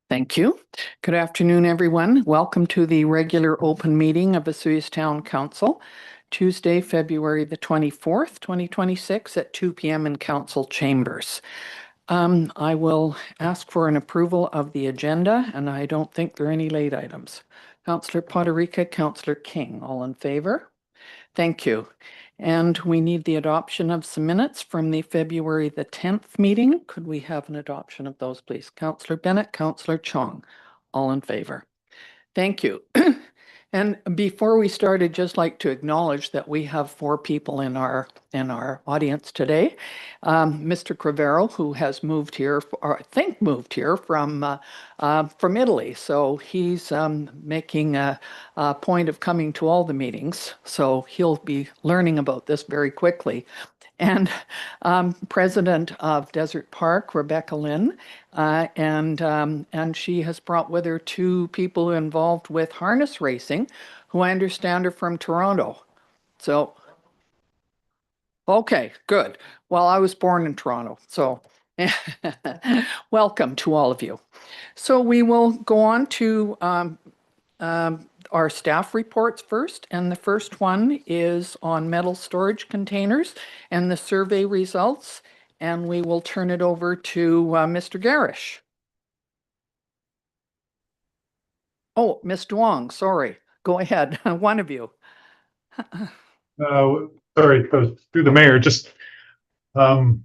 Thank you. Good afternoon, everyone. Welcome to the regular open meeting of Vesuvius Town Council, Tuesday, February the 24th, 2026 at 2 p.m. in Council Chambers. I will ask for an approval of the agenda, and I don't think there are any late items. Councillor Poderica, Councillor King, all in favor? Thank you. And we need the adoption of some minutes from the February the 10th meeting. Could we have an adoption of those, please? Councillor Bennett, Councillor Chong, all in favor. Thank you. And before we start, I'd just like to acknowledge that we have 4 people in our audience today. Mr. Crivero, who has moved here, or I think moved here from Italy. So he's making a point of coming to all the meetings. So he'll be learning about this very quickly. And President of Desert Park, Rebecca Lynn, and she has brought with her 2 people involved with harness racing, who I understand are from Toronto. So, okay, good. Well, I was born in Toronto, so welcome to all of you. So we will go on to our staff reports first, and the first one is on metal storage containers and the survey results, and we will turn it over to Mr. Garish. Oh, Ms. Duong, sorry. Go ahead, one of you. Sorry, through the mayor, just want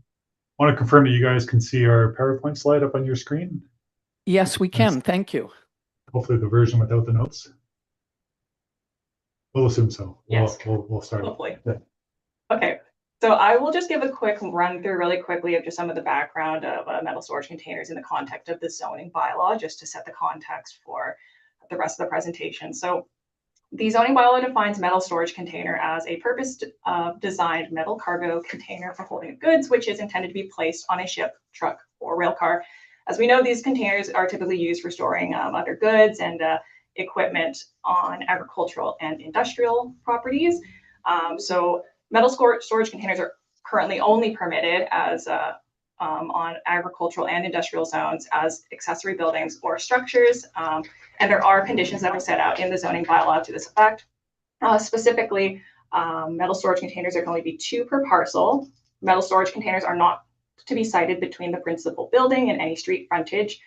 to confirm that you guys can see our PowerPoint slide up on your screen. Yes, we can. Thank you. Hopefully the version without the notes. We'll assume so. Yes. We'll start. Hopefully. Yeah. Okay. So I will just give a quick run through really quickly of just some of the background of metal storage containers in the context of the zoning bylaw, just to set the context for the rest of the presentation. So the zoning bylaw defines metal storage container as a purpose-designed metal cargo container for holding goods, which is intended to be placed on a ship, truck, or rail car. As we know, these containers are typically used for storing other goods and equipment on agricultural and industrial properties. So metal storage containers are currently only permitted as on agricultural and industrial zones as accessory buildings or structures. And there are conditions that are set out in the zoning bylaw to this effect. Specifically, metal storage containers can only be 2 per parcel. Metal storage containers are not to be sited between the principal building and any street frontage.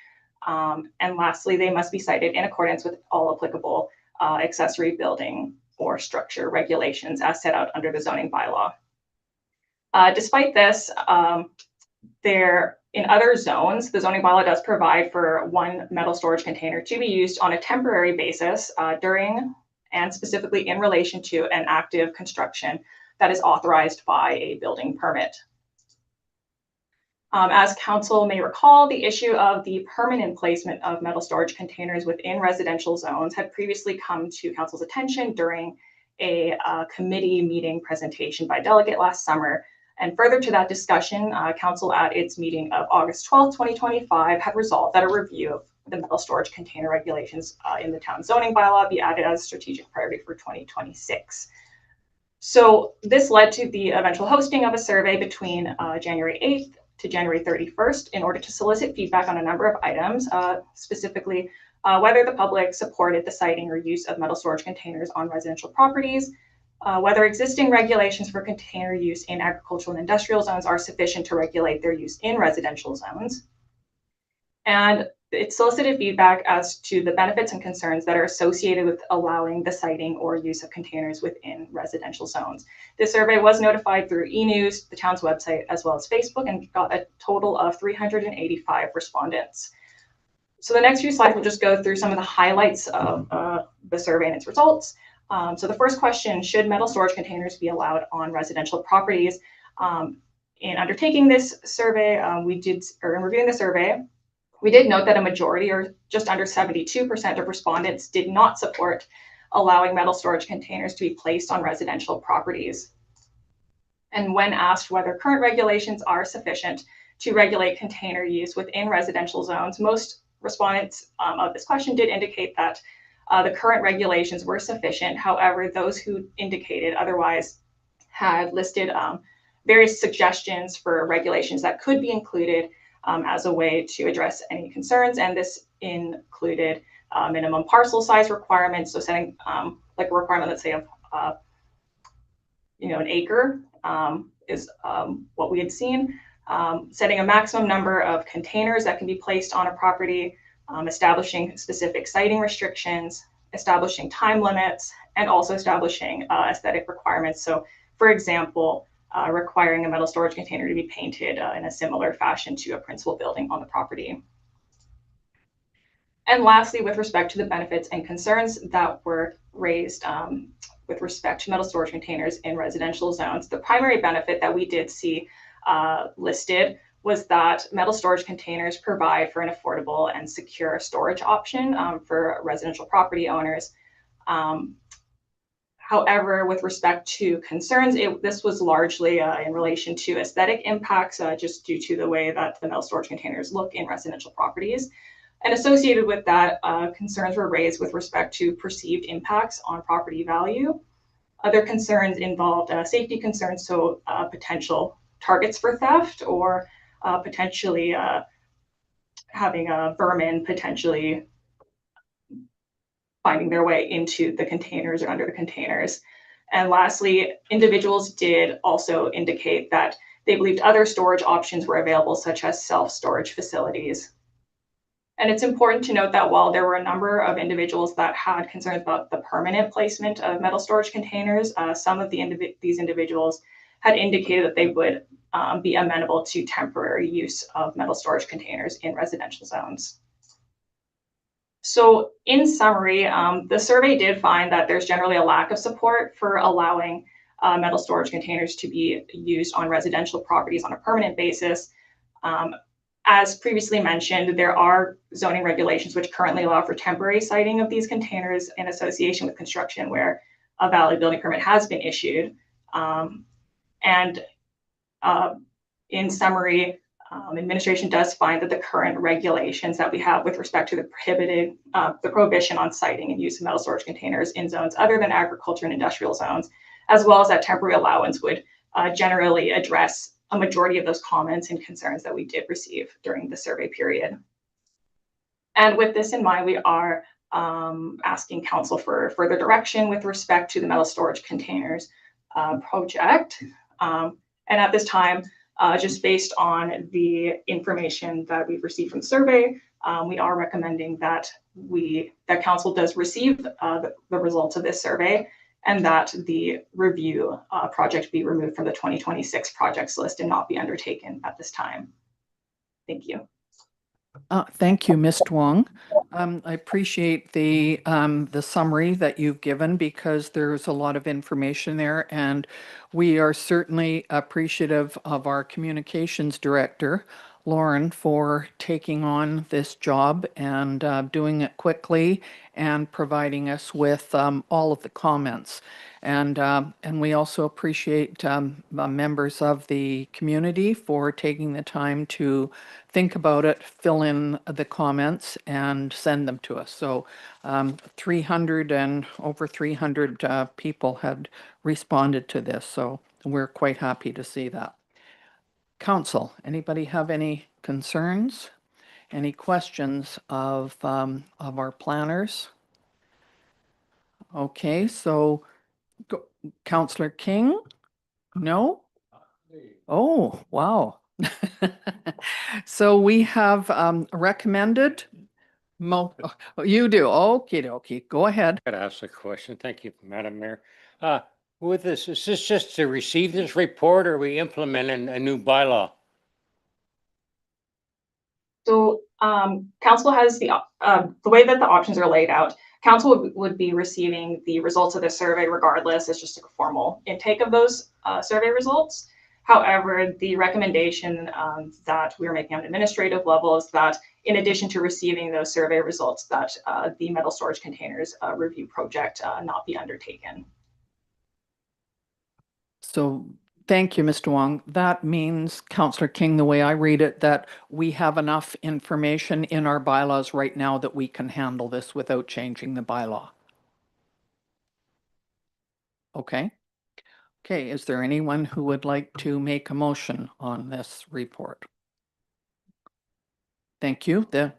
And lastly, they must be sited in accordance with all applicable accessory building or structure regulations as set out under the zoning bylaw. Despite this, in other zones, the zoning bylaw does provide for 1 metal storage container to be used on a temporary basis during and specifically in relation to an active construction that is authorized by a building permit. As council may recall, the issue of the permanent placement of metal storage containers within residential zones had previously come to council's attention during a committee meeting presentation by delegate last summer. And further to that discussion, council at its meeting of August 12th, 2025 had resolved that a review of the metal storage container regulations in the town zoning bylaw be added as a strategic priority for 2026. So this led to the eventual hosting of a survey between January 8th to January 31st in order to solicit feedback on a number of items, specifically whether the public supported the siting or use of metal storage containers on residential properties, whether existing regulations for container use in agricultural and industrial zones are sufficient to regulate their use in residential zones. And it solicited feedback as to the benefits and concerns that are associated with allowing the siting or use of containers within residential zones. This survey was notified through e-news, the town's website, as well as Facebook, and got a total of 385 respondents. So the next few slides will just go through some of the highlights of the survey and its results. So the first question, should metal storage containers be allowed on residential properties? In undertaking this survey, in reviewing the survey, we did note that a majority, or just under 72% of respondents, did not support allowing metal storage containers to be placed on residential properties. And when asked whether current regulations are sufficient to regulate container use within residential zones, most respondents of this question did indicate that the current regulations were sufficient. However, those who indicated otherwise had listed various suggestions for regulations that could be included as a way to address any concerns. And this included minimum parcel size requirements. So setting like a requirement, let's say of an acre is what we had seen. Setting a maximum number of containers that can be placed on a property, establishing specific siting restrictions, establishing time limits, and also establishing aesthetic requirements. So, for example, requiring a metal storage container to be painted in a similar fashion to a principal building on the property. And lastly, with respect to the benefits and concerns that were raised with respect to metal storage containers in residential zones, the primary benefit that we did see listed was that metal storage containers provide for an affordable and secure storage option for residential property owners. However, with respect to concerns, this was largely in relation to aesthetic impacts, just due to the way that the metal storage containers look in residential properties. And associated with that, concerns were raised with respect to perceived impacts on property value. Other concerns involved safety concerns, so potential targets for theft, or potentially having vermin potentially finding their way into the containers or under the containers. And lastly, individuals did also indicate that they believed other storage options were available, such as self-storage facilities. And it's important to note that while there were a number of individuals that had concerns about the permanent placement of metal storage containers, some of these individuals had indicated that they would be amenable to temporary use of metal storage containers in residential zones. So in summary, the survey did find that there's generally a lack of support for allowing metal storage containers to be used on residential properties on a permanent basis. As previously mentioned, there are zoning regulations which currently allow for temporary siting of these containers in association with construction where a valid building permit has been issued. In summary, administration does find that the current regulations that we have with respect to the prohibition on siting and use of metal storage containers in zones other than agriculture and industrial zones, as well as that temporary allowance, would generally address a majority of those comments and concerns that we did receive during the survey period. And with this in mind, we are asking council for further direction with respect to the metal storage containers project. And at this time, just based on the information that we've received from the survey, we are recommending that council does receive the results of this survey, and that the review project be removed from the 2026 projects list and not be undertaken at this time. Thank you. Thank you, Ms. Wong. I appreciate the summary that you've given, because there's a lot of information there, and we are certainly appreciative of our communications director, Lauren, for taking on this job and doing it quickly and providing us with all of the comments. And we also appreciate members of the community for taking the time to think about it, fill in the comments, and send them to us. So 300 and over 300 people had responded to this, so we're quite happy to see that. Council, anybody have any concerns? Any questions of our planners? Okay, so Councillor King? No? Oh, wow. So we have recommended, you do, okie dokie, go ahead. Got to ask a question. Thank you, Madam Mayor. With this, is this just to receive this report, or are we implementing a new bylaw? So council has the way that the options are laid out, council would be receiving the results of the survey regardless. It's just a formal intake of those survey results. However, the recommendation that we're making on administrative level is that in addition to receiving those survey results, that the metal storage containers review project not be undertaken. So thank you, Mr. Wong. That means, Councillor King, the way I read it, that we have enough information in our bylaws right now that we can handle this without changing the bylaw. Okay. Okay, is there anyone who would like to make a motion on this report? Thank you. The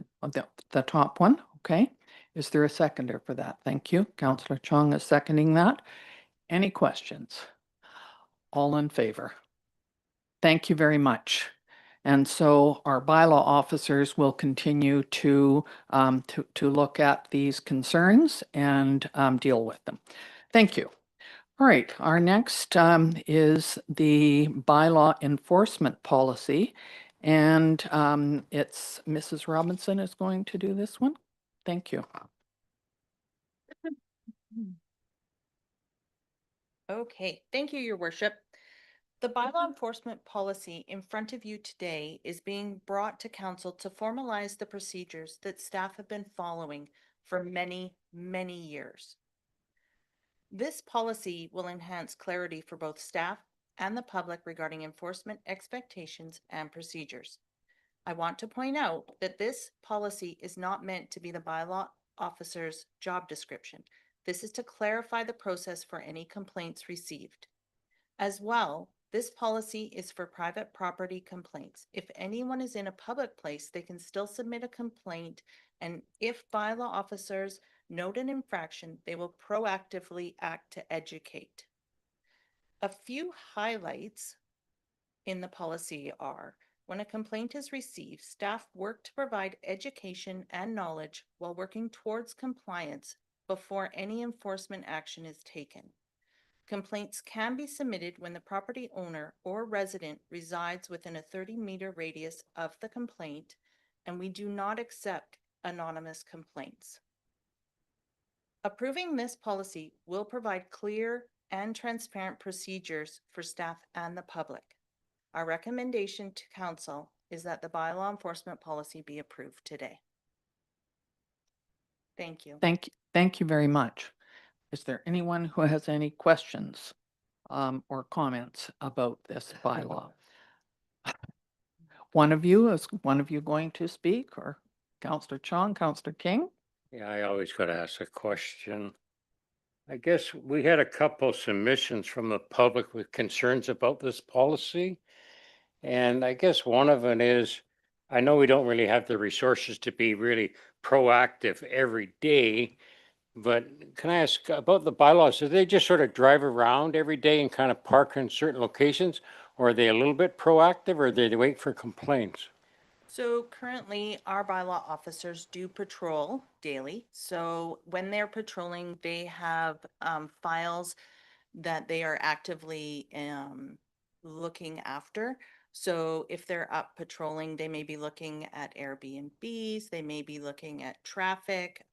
top one, okay. Is there a seconder for that? Thank you. Councillor Chong is seconding that. Any questions? All in favor? Thank you very much. And so our bylaw officers will continue to look at these concerns and deal with them. Thank you. All right, our next is the bylaw enforcement policy. And it's Mrs. Robinson is going to do this one. Thank you. Okay, thank you, Your Worship. The bylaw enforcement policy in front of you today is being brought to council to formalize the procedures that staff have been following for many, many years. This policy will enhance clarity for both staff and the public regarding enforcement expectations and procedures. I want to point out that this policy is not meant to be the bylaw officer's job description. This is to clarify the process for any complaints received. As well, this policy is for private property complaints. If anyone is in a public place, they can still submit a complaint, and if bylaw officers note an infraction, they will proactively act to educate. A few highlights in the policy are: when a complaint is received, staff work to provide education and knowledge while working towards compliance before any enforcement action is taken. Complaints can be submitted when the property owner or resident resides within a 30-meter radius of the complaint, and we do not accept anonymous complaints. Approving this policy will provide clear and transparent procedures for staff and the public. Our recommendation to council is that the bylaw enforcement policy be approved today. Thank you. Thank you very much. Is there anyone who has any questions or comments about this bylaw? Is one of you going to speak, or Councillor Chong, Councillor King? Yeah, I always got to ask a question. I guess we had a couple submissions from the public with concerns about this policy. And I guess one of them is, I know we don't really have the resources to be really proactive every day, but can I ask about the bylaws? Do they just sort of drive around every day and kind of park in certain locations? Or are they a little bit proactive, or do they wait for complaints? So currently, our bylaw officers do patrol daily. So when they're patrolling, they have files that they are actively looking after. So if they're up patrolling, they may be looking at Airbnbs, they may be looking at traffic.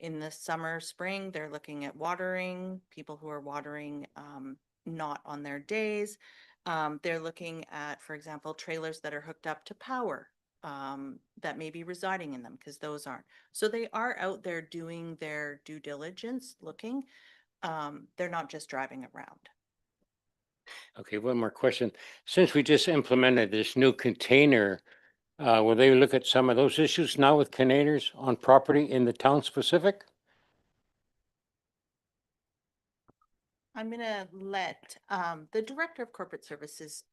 In the summer, spring, they're looking at watering, people who are watering not on their days. They're looking at, for example, trailers that are hooked up to power that may be residing in them, because those aren't. So they are out there doing their due diligence, looking. They're not just driving around. Okay, one more question. Since we just implemented this new container, will they look at some of those issues now with containers on property in the town specific? I'm gonna let the Director of Corporate Services.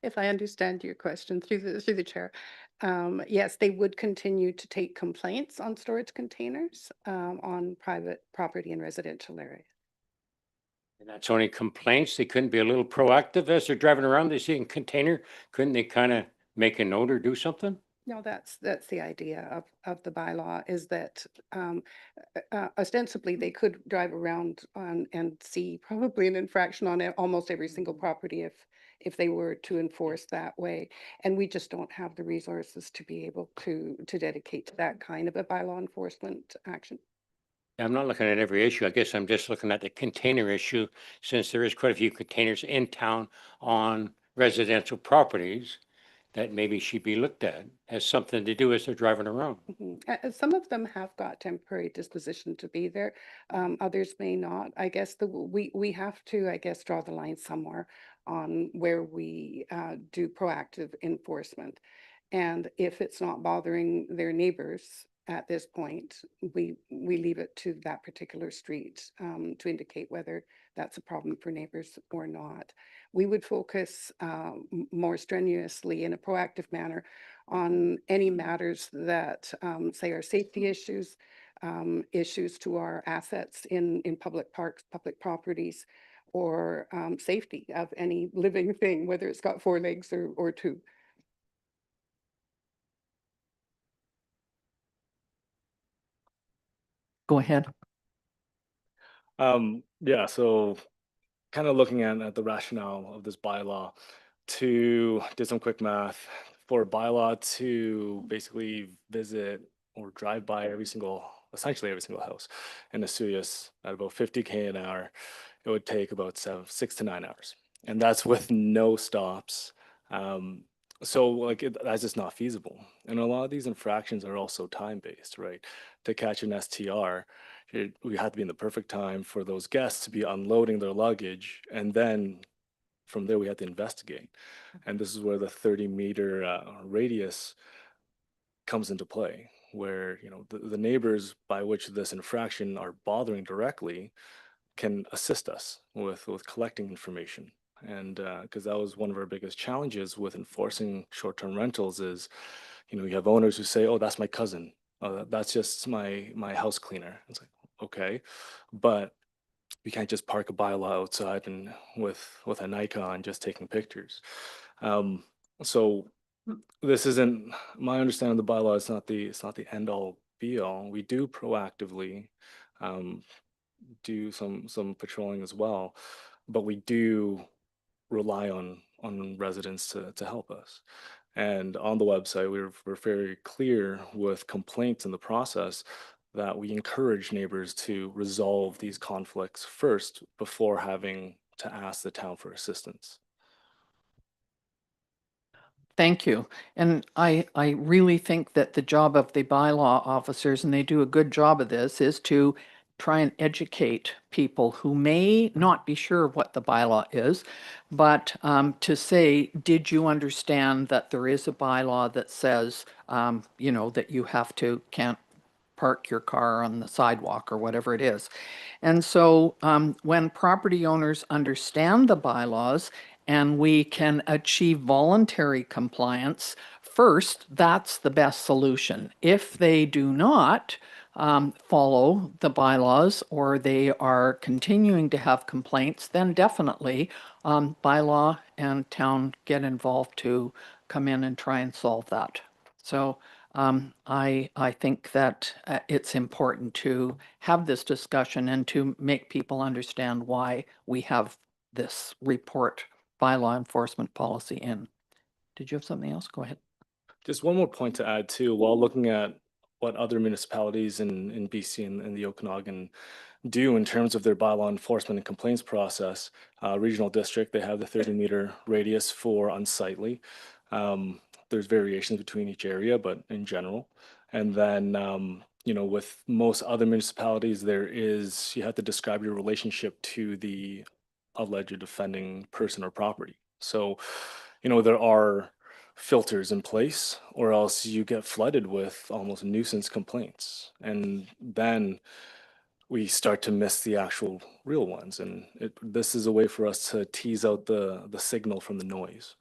If I understand your question through the chair, yes, they would continue to take complaints on storage containers on private property and residential areas. And that's only complaints. They couldn't be a little proactive as they're driving around, they see a container. Couldn't they kind of make a note or do something? No, that's the idea of the bylaw, is that ostensibly they could drive around and see probably an infraction on almost every single property if they were to enforce that way. And we just don't have the resources to be able to dedicate to that kind of a bylaw enforcement action. I'm not looking at every issue. I guess I'm just looking at the container issue, since there is quite a few containers in town on residential properties that maybe should be looked at as something to do as they're driving around. Some of them have got temporary disposition to be there. Others may not. I guess we have to, I guess, draw the line somewhere on where we do proactive enforcement. And if it's not bothering their neighbors, at this point, we leave it to that particular street to indicate whether that's a problem for neighbors or not. We would focus more strenuously in a proactive manner on any matters that say are safety issues, issues to our assets in public parks, public properties, or safety of any living thing, whether it's got 4 legs or 2. Go ahead. Yeah, so kind of looking at the rationale of this bylaw to do some quick math for a bylaw to basically visit or drive by essentially every single house in Asuyas at about 50K an hour, it would take about 6 to 9 hours. And that's with no stops. So like that's just not feasible. And a lot of these infractions are also time-based, right? To catch an STR, we have to be in the perfect time for those guests to be unloading their luggage, and then from there we have to investigate. And this is where the 30-meter radius comes into play, where the neighbors by which this infraction are bothering directly can assist us with collecting information. And because that was one of our biggest challenges with enforcing short-term rentals is, you have owners who say, "Oh, that's my cousin. That's just my house cleaner." It's like, okay, but we can't just park a bylaw outside and with a Nikon just taking pictures. So this isn't my understanding of the bylaw. It's not the end all be all. We do proactively do some patrolling as well, but we do rely on residents to help us. And on the website, we're very clear with complaints in the process that we encourage neighbors to resolve these conflicts first before having to ask the town for assistance. Thank you. And I really think that the job of the bylaw officers, and they do a good job of this, is to try and educate people who may not be sure of what the bylaw is, but to say, did you understand that there is a bylaw that says, that you can't park your car on the sidewalk or whatever it is. And so when property owners understand the bylaws and we can achieve voluntary compliance, first, that's the best solution. If they do not follow the bylaws or they are continuing to have complaints, then definitely bylaw and town get involved to come in and try and solve that. So I think that it's important to have this discussion and to make people understand why we have this report bylaw enforcement policy in. Did you have something else? Go ahead. Just one more point to add too, while looking at what other municipalities in BC and the Okanagan do in terms of their bylaw enforcement and complaints process. Regional district, they have the 30-meter radius for unsightly. There's variations between each area, but in general. And then, with most other municipalities, you have to describe your relationship to the alleged offending person or property. So, there are filters in place, or else you get flooded with almost nuisance complaints. And then we start to miss the actual real ones. And this is a way for us to tease out the signal from the noise.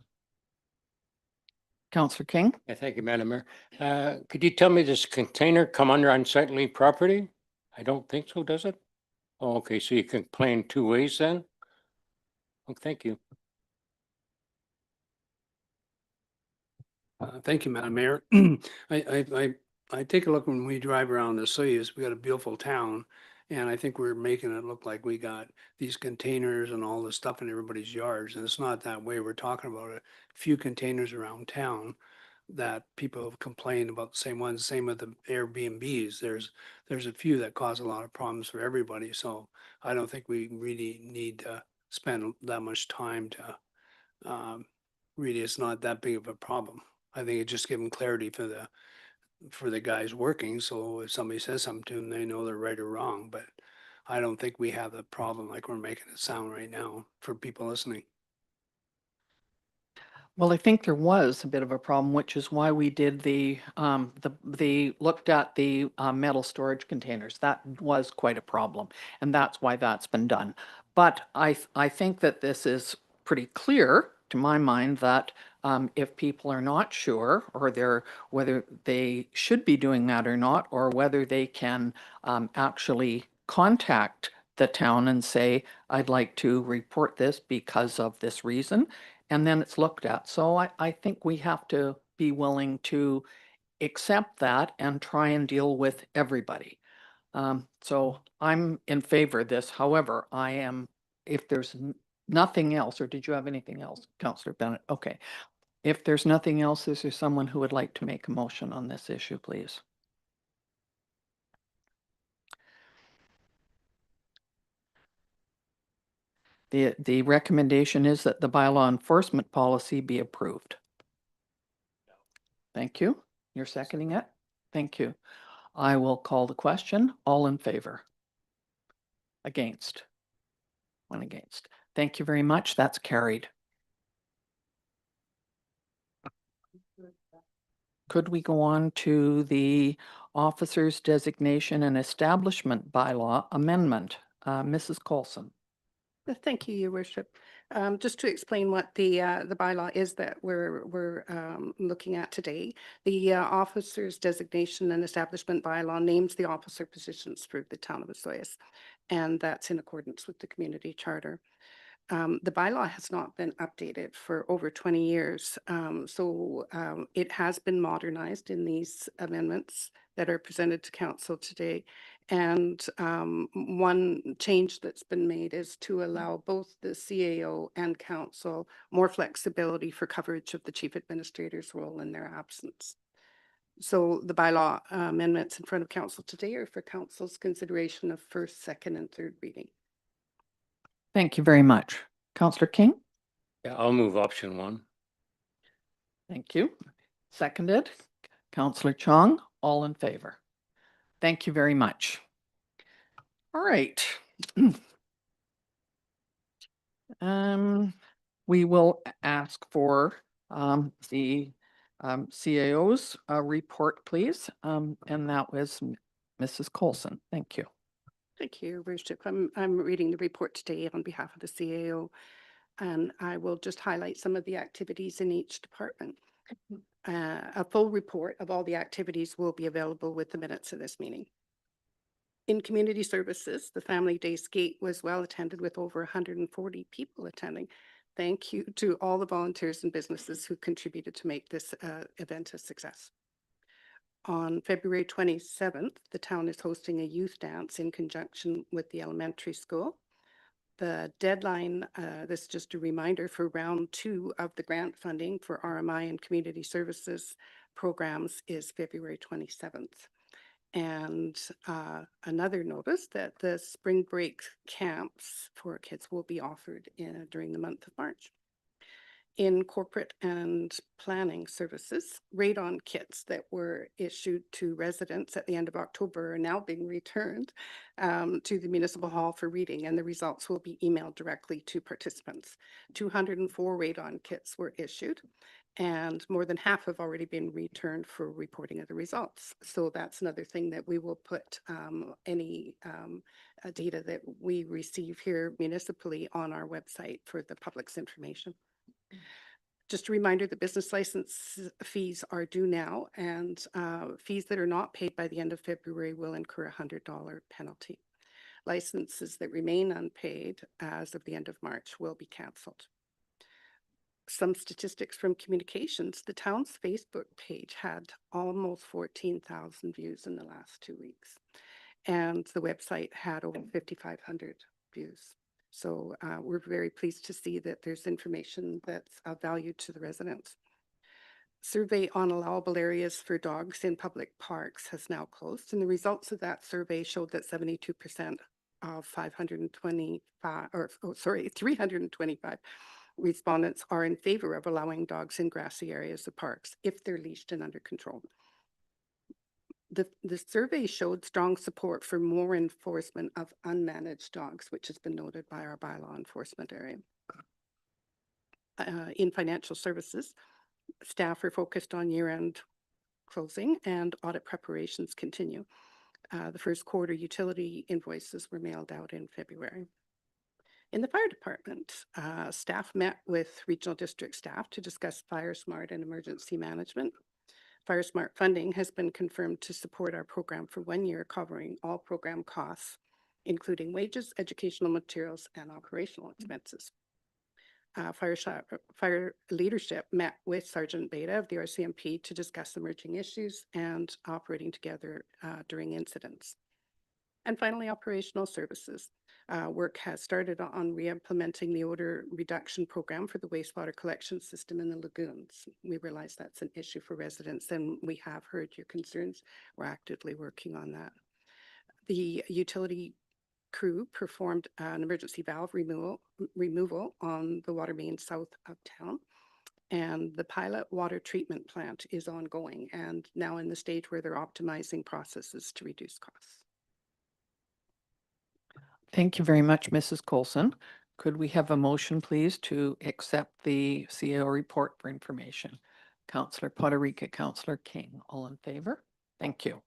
Councillor King? Yeah, thank you, Madam Mayor. Could you tell me, does container come under unsightly property? I don't think so, does it? Oh, okay, so you can complain 2 ways then? Oh, thank you. Thank you, Madam Mayor. I take a look when we drive around the cities, we got a beautiful town. And I think we're making it look like we got these containers and all this stuff in everybody's yards. And it's not that way. We're talking about a few containers around town that people have complained about, the same ones, same with the Airbnbs. There's a few that cause a lot of problems for everybody. So I don't think we really need to spend that much time to, really, it's not that big of a problem. I think it just giving clarity for the guys working. So if somebody says something to them, they know they're right or wrong. But I don't think we have the problem like we're making it sound right now for people listening. Well, I think there was a bit of a problem, which is why we did looked at the metal storage containers. That was quite a problem, and that's why that's been done. But I think that this is pretty clear to my mind that if people are not sure, or whether they should be doing that or not, or whether they can actually contact the town and say, I'd like to report this because of this reason, and then it's looked at. So I think we have to be willing to accept that and try and deal with everybody. So I'm in favor of this. However, if there's nothing else, or did you have anything else, Councillor Bennett? Okay. If there's nothing else, is there someone who would like to make a motion on this issue, please? The recommendation is that the bylaw enforcement policy be approved. Thank you. You're seconding it? Thank you. I will call the question. All in favor? Against? One against. Thank you very much. That's carried. Could we go on to the officer's designation and establishment bylaw amendment? Mrs. Coulson. Thank you, Your Worship. Just to explain what the bylaw is that we're looking at today, the officer's designation and establishment bylaw names the officer positions for the town of Osoyoos, and that's in accordance with the community charter. The bylaw has not been updated for over 20 years, so it has been modernized in these amendments that are presented to council today. And one change that's been made is to allow both the CAO and council more flexibility for coverage of the chief administrator's role in their absence. So the bylaw amendments in front of council today are for council's consideration of first, second, and third reading. Thank you very much. Councillor King? Yeah, I'll move option 1. Thank you. Seconded. Councillor Chong, all in favor. Thank you very much. All right. We will ask for the CAO's report, please. And that was Mrs. Coulson. Thank you. Thank you, Your Worship. I'm reading the report today on behalf of the CAO, and I will just highlight some of the activities in each department. A full report of all the activities will be available with the minutes of this meeting. In community services, the Family Day Skate was well attended with over 140 people attending. Thank you to all the volunteers and businesses who contributed to make this event a success. On February 27th, the town is hosting a youth dance in conjunction with the elementary school. The deadline, this is just a reminder, for round 2 of the grant funding for RMI and community services programs is February 27th. And another notice that the spring break camps for kids will be offered during the month of March. In corporate and planning services, radon kits that were issued to residents at the end of October are now being returned to the municipal hall for reading, and the results will be emailed directly to participants. 204 radon kits were issued, and more than half have already been returned for reporting of the results. So that's another thing that we will put any data that we receive here municipally on our website for the public's information. Just a reminder that business license fees are due now, and fees that are not paid by the end of February will incur a $100 penalty. Licenses that remain unpaid as of the end of March will be cancelled. Some statistics from communications: the town's Facebook page had almost 14,000 views in the last 2 weeks, and the website had over 5,500 views. So we're very pleased to see that there's information that's of value to the residents. Survey on allowable areas for dogs in public parks has now closed, and the results of that survey showed that 72% of 325 respondents are in favor of allowing dogs in grassy areas of parks if they're leashed and under control. The survey showed strong support for more enforcement of unmanaged dogs, which has been noted by our bylaw enforcement area. in financial services, staff are focused on year-end closing and audit preparations continue. The first quarter utility invoices were mailed out in February. In the fire department, staff met with regional district staff to discuss Fire Smart and emergency management. Fire Smart funding has been confirmed to support our program for 1 year, covering all program costs, including wages, educational materials, and operational expenses. Fire leadership met with Sergeant Beta of the RCMP to discuss emerging issues and operating together during incidents. And finally, operational services. Work has started on re-implementing the odor reduction program for the wastewater collection system in the lagoons. We realize that's an issue for residents, and we have heard your concerns. We're actively working on that. The utility crew performed an emergency valve removal on the water main south of town. And the pilot water treatment plant is ongoing and now in the stage where they're optimizing processes to reduce costs. Thank you very much, Mrs. Coulson. Could we have a motion, please, to accept the CEO report for information? Councillor Poderica, Councillor King, all in favor? Thank you.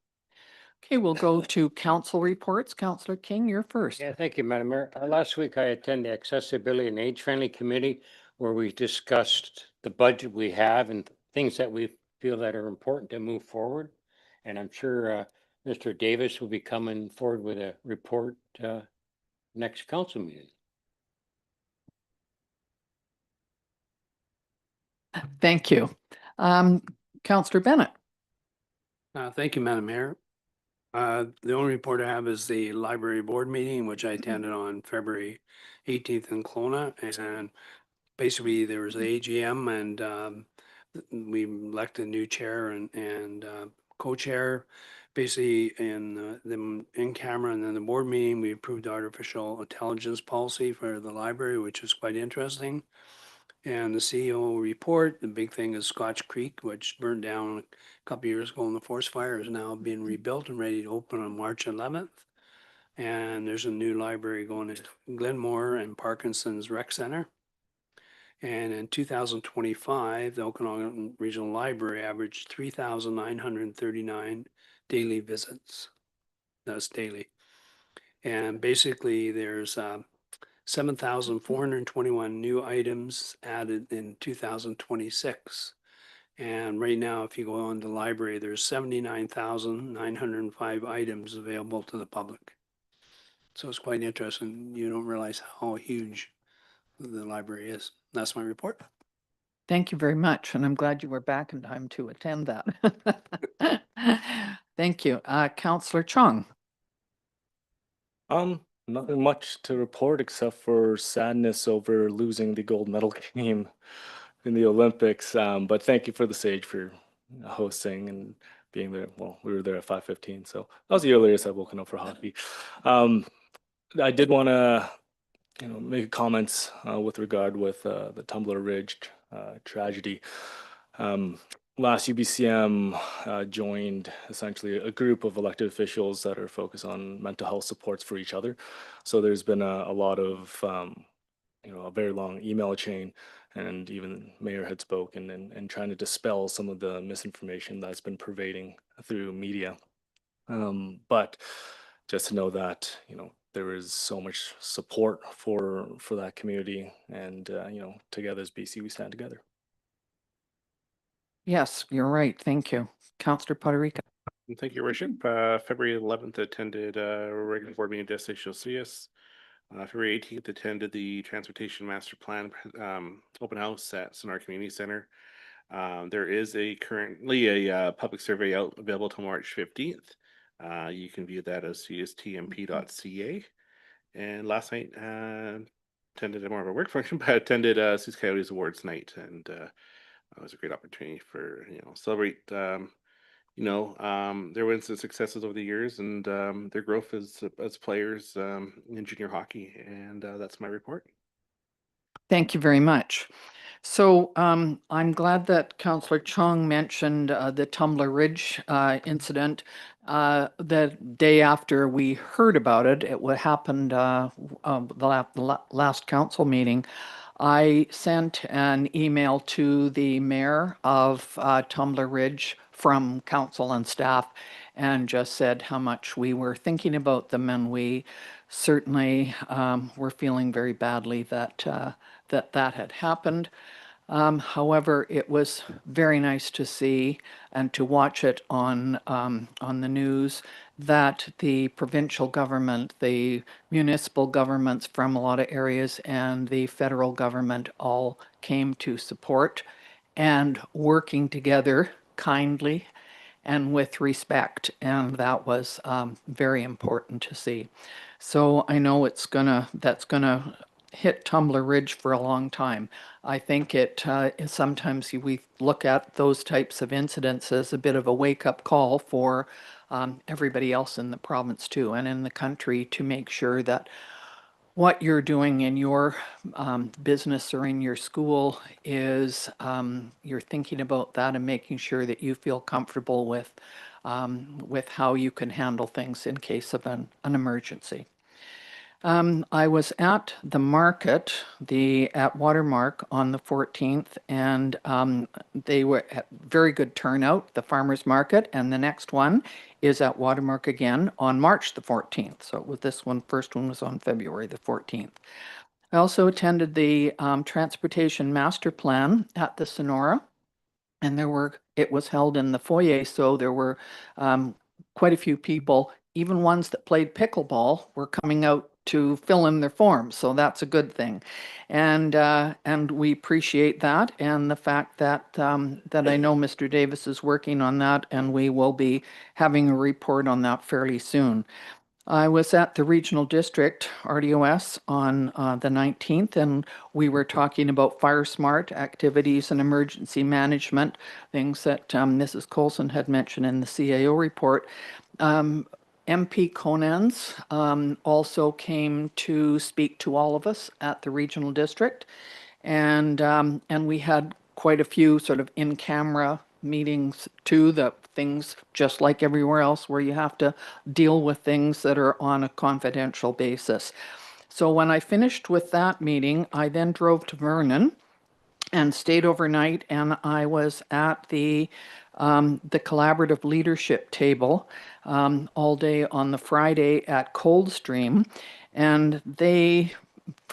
Okay, we'll go to council reports. Councillor King, you're first. Yeah, thank you, Madam Mayor. Last week I attended the Accessibility and Age Friendly Committee where we discussed the budget we have and things that we feel that are important to move forward. And I'm sure Mr. Davis will be coming forward with a report next council meeting. Thank you. Councillor Bennett. Thank you, Madam Mayor. The only report I have is the library board meeting, which I attended on February 18th in Kelowna. And basically there was the AGM and we elected a new chair and co-chair. Basically in camera, and then the board meeting, we approved artificial intelligence policy for the library, which was quite interesting. And the CEO report, the big thing is Scotch Creek, which burned down a couple years ago in the forest fire, is now being rebuilt and ready to open on March 11th. And there's a new library going to Glenmore and Parkinson's Rec Center. And in 2025, the Okanagan Regional Library averaged 3,939 daily visits. That's daily. And basically there's 7,421 new items added in 2026. And right now, if you go on the library, there's 79,905 items available to the public. So it's quite interesting. You don't realize how huge the library is. That's my report. Thank you very much. And I'm glad you were back in time to attend that. Thank you. Councillor Chung. Nothing much to report except for sadness over losing the gold medal game in the Olympics. But thank you for the stage for hosting and being there. Well, we were there at 5:15, so that was the earliest I've woken up for hockey. I did want to, make comments with regard with the Tumbler Ridge tragedy. Last UBCM joined essentially a group of elected officials that are focused on mental health supports for each other. So there's been a lot of, a very long email chain, and even Mayor had spoken and trying to dispel some of the misinformation that's been pervading through media. But just to know that, there is so much support for that community, and, together as BC, we stand together. Yes, you're right. Thank you. Councillor Poderica. Thank you, Your Worship. February 11th attended a regular board meeting at Destination CS. February 18th attended the Transportation Master Plan open house at Sonar Community Center. There is currently a public survey out available till March 15th. You can view that at cstmp.ca. And last night attended more of a work function, but attended Sioux Coyotes Awards night, and it was a great opportunity for celebrate their wins and successes over the years and their growth as players in junior hockey. And that's my report. Thank you very much. So I'm glad that Councillor Chung mentioned the Tumbler Ridge incident. The day after we heard about it, it happened the last council meeting. I sent an email to the mayor of Tumbler Ridge from council and staff and just said how much we were thinking about them, and we certainly were feeling very badly that that had happened. However, it was very nice to see and to watch it on the news that the provincial government, the municipal governments from a lot of areas, and the federal government all came to support and working together kindly and with respect. And that was very important to see. So I know that's gonna hit Tumbler Ridge for a long time. I think sometimes we look at those types of incidents as a bit of a wake-up call for everybody else in the province too, and in the country, to make sure that what you're doing in your business or in your school is you're thinking about that and making sure that you feel comfortable with how you can handle things in case of an emergency. I was at the market, at Watermark on the 14th, and they were at very good turnout, the farmers market, and the next one is at Watermark again on March the 14th. So with this one, first one was on February the 14th. I also attended the Transportation Master Plan at the Sonora, and it was held in the foyer, so there were quite a few people, even ones that played pickleball, were coming out to fill in their forms, so that's a good thing, and we appreciate that, and the fact that that I know Mr. Davis is working on that, and we will be having a report on that fairly soon. I was at the Regional District RDOS on the 19th, and we were talking about fire smart activities and emergency management, things that Mrs. Coulson had mentioned in the CAO report. MP Conans also came to speak to all of us at the Regional District, and we had quite a few sort of in-camera meetings too, the things just like everywhere else where you have to deal with things that are on a confidential basis. So when I finished with that meeting, I then drove to Vernon and stayed overnight, and I was at the collaborative leadership table all day on the Friday at Coldstream, and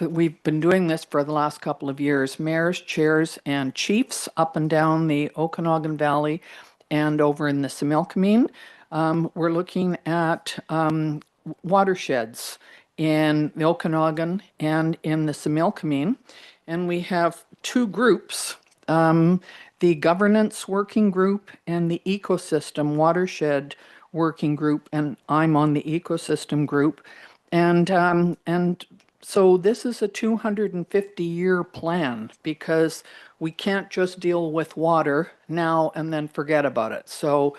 we've been doing this for the last couple of years. Mayors, chairs, and chiefs up and down the Okanagan Valley and over in the Similkameen. We're looking at watersheds in the Okanagan and in the Similkameen. And we have two groups, the governance working group and the ecosystem watershed working group, and I'm on the ecosystem group. And so this is a 250-year plan, because we can't just deal with water now and then forget about it. So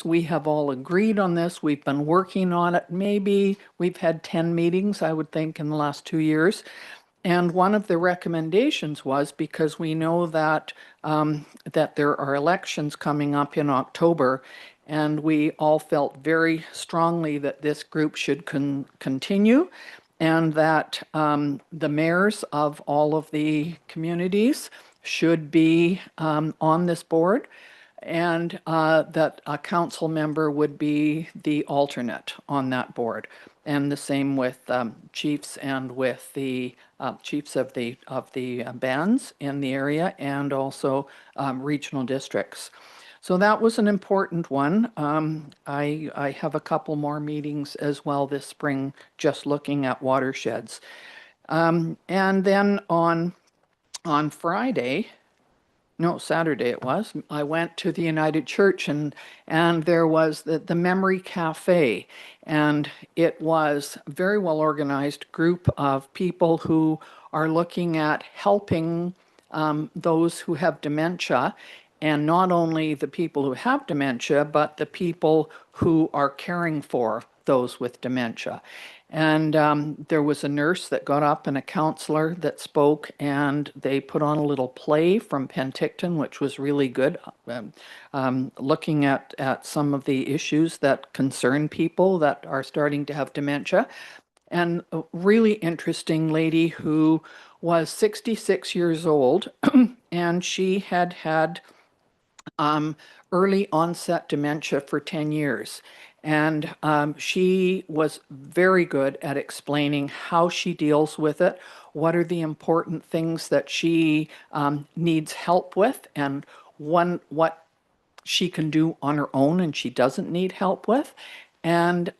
we have all agreed on this. We've been working on it. Maybe we've had 10 meetings, I would think, in the last 2 years. And one of the recommendations was, because we know that that there are elections coming up in October, and we all felt very strongly that this group should continue, and that the mayors of all of the communities should be on this board, and that a council member would be the alternate on that board. And the same with chiefs and with the chiefs of the bands in the area, and also regional districts. So that was an important one. I have a couple more meetings as well this spring, just looking at watersheds. And then on Friday, no, Saturday it was, I went to the United Church, and there was the Memory Cafe, and it was a very well organized group of people who are looking at helping those who have dementia, and not only the people who have dementia, but the people who are caring for those with dementia. And there was a nurse that got up and a counselor that spoke, and they put on a little play from Penticton, which was really good, looking at some of the issues that concern people that are starting to have dementia. and a really interesting lady who was 66 years old, and she had had early onset dementia for 10 years. And she was very good at explaining how she deals with it, what are the important things that she needs help with, and what she can do on her own and she doesn't need help with. And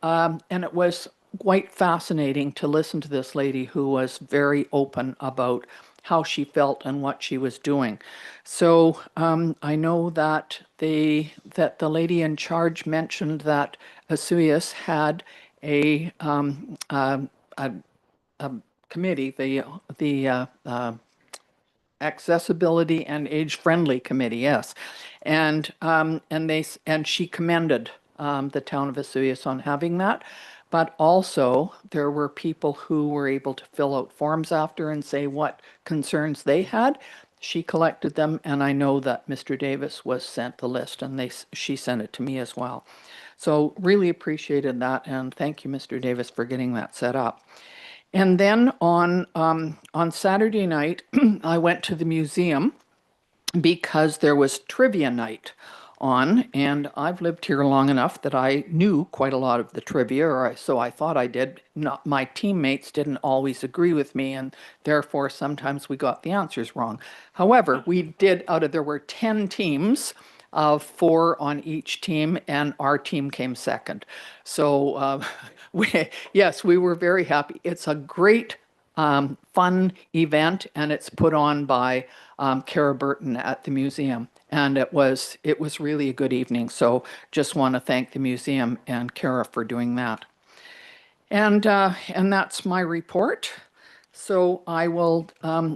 it was quite fascinating to listen to this lady who was very open about how she felt and what she was doing. So I know that the lady in charge mentioned that Asuyas had a committee, the Accessibility and Age Friendly Committee, yes, and she commended the town of Asuyas on having that. But also, there were people who were able to fill out forms after and say what concerns they had. She collected them, and I know that Mr. Davis was sent the list, and she sent it to me as well. So really appreciated that, and thank you, Mr. Davis, for getting that set up. And then on Saturday night, I went to the museum because there was trivia night on, and I've lived here long enough that I knew quite a lot of the trivia, or so I thought I did. Not, my teammates didn't always agree with me, and therefore sometimes we got the answers wrong. However, there were 10 teams of 4 on each team, and our team came second. So yes, we were very happy. It's a great fun event, and it's put on by Kara Burton at the museum. And it was really a good evening. So just want to thank the museum and Kara for doing that. And that's my report. So I will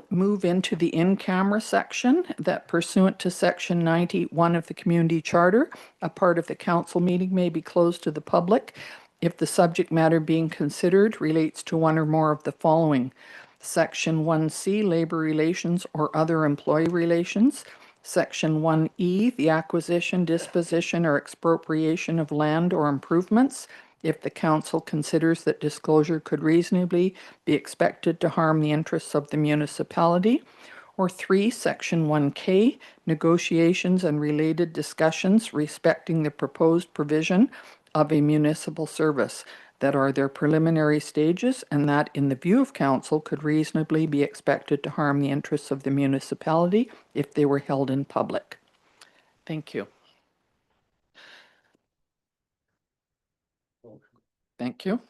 move into the in-camera section that pursuant to section 91 of the Community Charter, a part of the council meeting may be closed to the public if the subject matter being considered relates to one or more of the following. Section 1C, labor relations or other employee relations. Section 1E, the acquisition, disposition, or expropriation of land or improvements, if the council considers that disclosure could reasonably be expected to harm the interests of the municipality. Or 3, Section 1K, negotiations and related discussions respecting the proposed provision of a municipal service that are their preliminary stages and that, in the view of council, could reasonably be expected to harm the interests of the municipality if they were held in public. Thank you. Thank you.